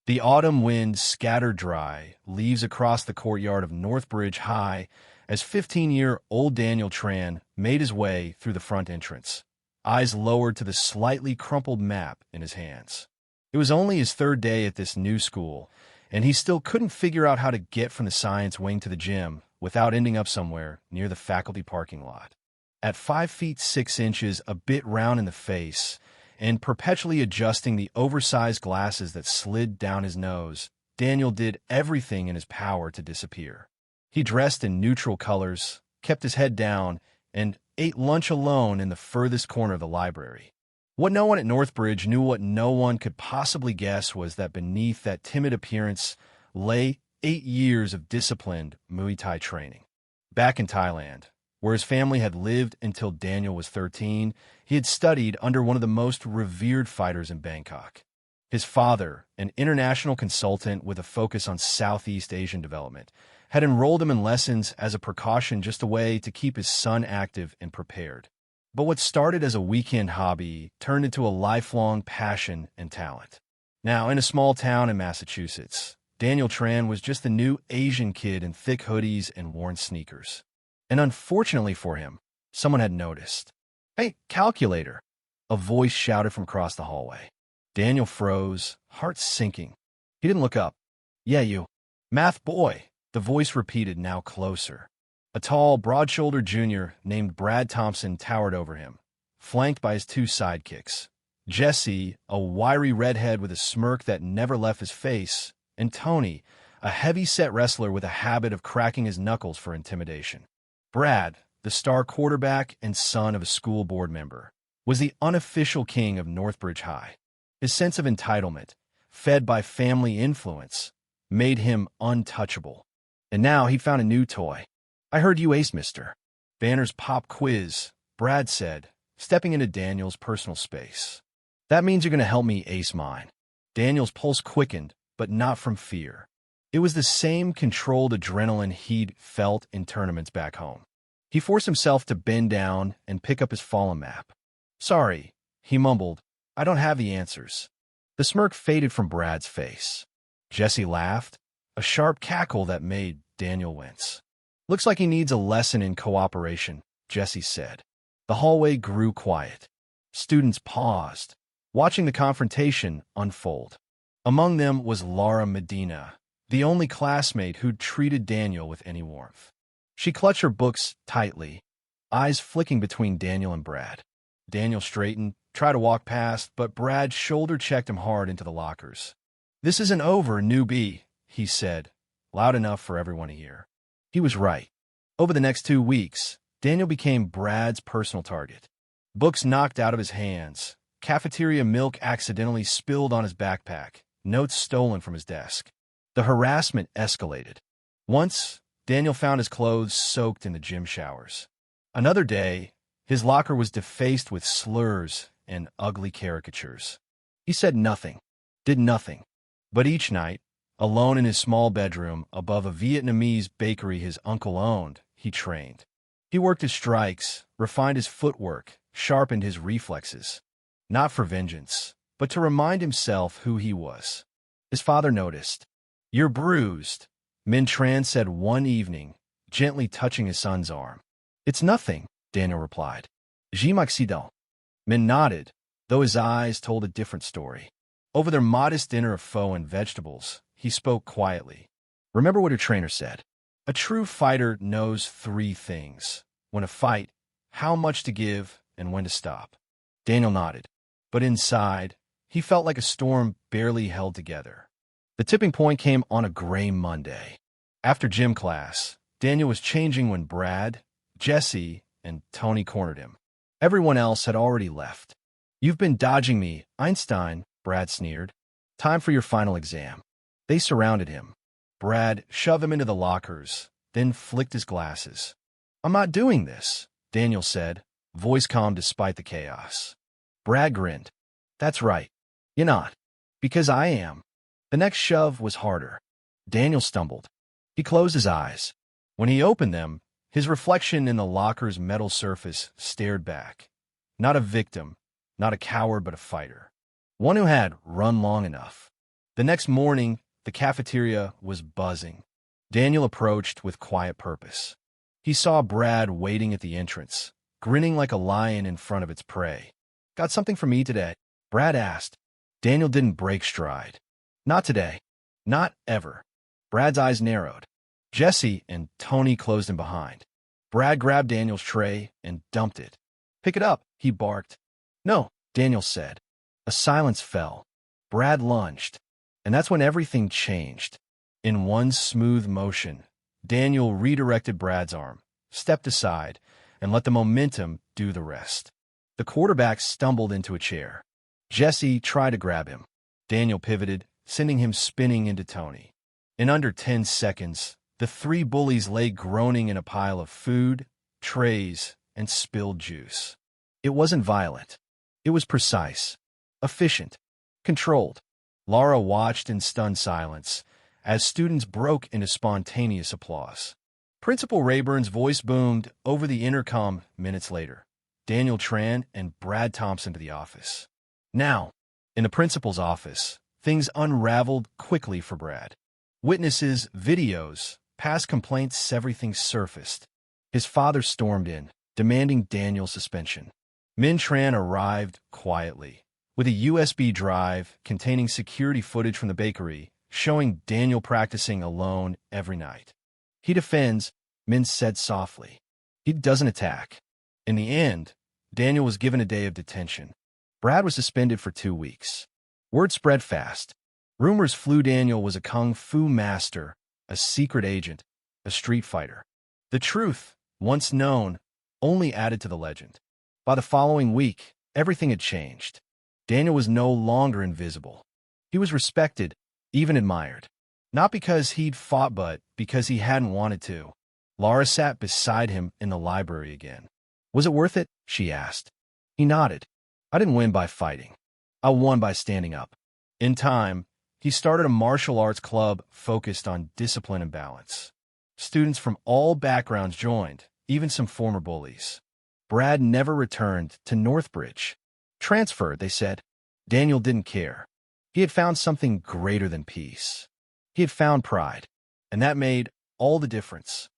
The autumn wind scattered dry leaves across the courtyard of Northbridge High as 15-year-old Daniel Tran made his way through the front entrance, eyes lowered to the slightly crumpled map in his hands. It was only his third day at this new school, and he still couldn't figure out how to get from the science wing to the gym without ending up somewhere near the faculty parking lot. At 5 feet 6 inches, a bit round in the face, and perpetually adjusting the oversized glasses that slid down his nose, Daniel did everything in his power to disappear. He dressed in neutral colors, kept his head down, and ate lunch alone in the furthest corner of the library. What no one at Northbridge knew, what no one could possibly guess, was that beneath that timid appearance lay 8 years of disciplined Muay Thai training. Back in Thailand, where his family had lived until Daniel was 13, he had studied under one of the most revered fighters in Bangkok. His father, an international consultant with a focus on Southeast Asian development, had enrolled him in lessons as a precaution, just a way to keep his son active and prepared. But what started as a weekend hobby turned into a lifelong passion and talent. Now, in a small town in Massachusetts, Daniel Tran was just the new Asian kid in thick hoodies and worn sneakers. And unfortunately for him, someone had noticed. "Hey, calculator!" a voice shouted from across the hallway. Daniel froze, heart sinking. He didn't look up. "Yeah, you. Math boy," the voice repeated, now closer. A tall, broad-shouldered junior named Brad Thompson towered over him, flanked by his 2 sidekicks. Jesse, a wiry redhead with a smirk that never left his face, and Tony, a heavy-set wrestler with a habit of cracking his knuckles for intimidation. Brad, the star quarterback and son of a school board member, was the unofficial king of Northbridge High. His sense of entitlement, fed by family influence, made him untouchable. And now he'd found a new toy. "I heard you ace, mister." "Banner's pop quiz," Brad said, stepping into Daniel's personal space. "That means you're going to help me ace mine." Daniel's pulse quickened, but not from fear. It was the same controlled adrenaline he'd felt in tournaments back home. He forced himself to bend down and pick up his fallen map. "Sorry," he mumbled, "I don't have the answers." The smirk faded from Brad's face. Jesse laughed, a sharp cackle that made Daniel wince. "Looks like he needs a lesson in cooperation," Jesse said. The hallway grew quiet. Students paused, watching the confrontation unfold. Among them was Laura Medina, the only classmate who'd treated Daniel with any warmth. She clutched her books tightly, eyes flicking between Daniel and Brad. Daniel straightened, tried to walk past, but Brad shoulder-checked him hard into the lockers. "This isn't over, newbie," he said, loud enough for everyone to hear. He was right. Over the next 2 weeks, Daniel became Brad's personal target. Books knocked out of his hands, cafeteria milk accidentally spilled on his backpack, notes stolen from his desk. The harassment escalated. Once, Daniel found his clothes soaked in the gym showers. Another day, his locker was defaced with slurs and ugly caricatures. He said nothing, did nothing. But each night, alone in his small bedroom above a Vietnamese bakery his uncle owned, he trained. He worked his strikes, refined his footwork, sharpened his reflexes. Not for vengeance, but to remind himself who he was. His father noticed. "You're bruised," Min Tran said one evening, gently touching his son's arm. "It's nothing," Daniel replied. "Je m'accident." Min nodded, though his eyes told a different story. Over their modest dinner of pho and vegetables, he spoke quietly. "Remember what your trainer said. A true fighter knows 3 things. When to fight, how much to give, and when to stop." Daniel nodded. But inside, he felt like a storm barely held together. The tipping point came on a gray Monday. After gym class, Daniel was changing when Brad, Jesse, and Tony cornered him. Everyone else had already left. "You've been dodging me, Einstein," Brad sneered. "Time for your final exam." They surrounded him. Brad shoved him into the lockers, then flicked his glasses. "I'm not doing this," Daniel said, voice calm despite the chaos. Brad grinned. "That's right. You're not. Because I am." The next shove was harder. Daniel stumbled. He closed his eyes. When he opened them, his reflection in the locker's metal surface stared back. Not a victim, not a coward, but a fighter. One who had run long enough. The next morning, the cafeteria was buzzing. Daniel approached with quiet purpose. He saw Brad waiting at the entrance, grinning like a lion in front of its prey. "Got something for me today?" Brad asked. Daniel didn't break stride. "Not today. Not ever." Brad's eyes narrowed. Jesse and Tony closed him behind. Brad grabbed Daniel's tray and dumped it. "Pick it up," he barked. "No," Daniel said. A silence fell. Brad lunged, and that's when everything changed. In one smooth motion, Daniel redirected Brad's arm, stepped aside, and let the momentum do the rest. The quarterback stumbled into a chair. Jesse tried to grab him. Daniel pivoted, sending him spinning into Tony. In under 10 seconds, the three bullies lay groaning in a pile of food, trays, and spilled juice. It wasn't violent. It was precise, efficient, controlled. Laura watched in stunned silence as students broke into spontaneous applause. Principal Rayburn's voice boomed over the intercom minutes later. Daniel Tran and Brad Thompson to the office. Now, in the principal's office, things unraveled quickly for Brad. Witnesses, videos, past complaints, everything surfaced. His father stormed in, demanding Daniel's suspension. Min Tran arrived quietly, with a USB drive containing security footage from the bakery, showing Daniel practicing alone every night. "He defends," Min said softly. "He doesn't attack." In the end, Daniel was given a day of detention. Brad was suspended for 2 weeks. Word spread fast. Rumors flew Daniel was a kung fu master, a secret agent, a street fighter. The truth, once known, only added to the legend. By the following week, everything had changed. Daniel was no longer invisible. He was respected, even admired. Not because he'd fought, but because he hadn't wanted to. Laura sat beside him in the library again. "Was it worth it?" she asked. He nodded. "I didn't win by fighting. I won by standing up." In time, he started a martial arts club focused on discipline and balance. Students from all backgrounds joined, even some former bullies. Brad never returned to Northbridge. "Transferred," they said. Daniel didn't care. He had found something greater than peace. He had found pride, and that made all the difference.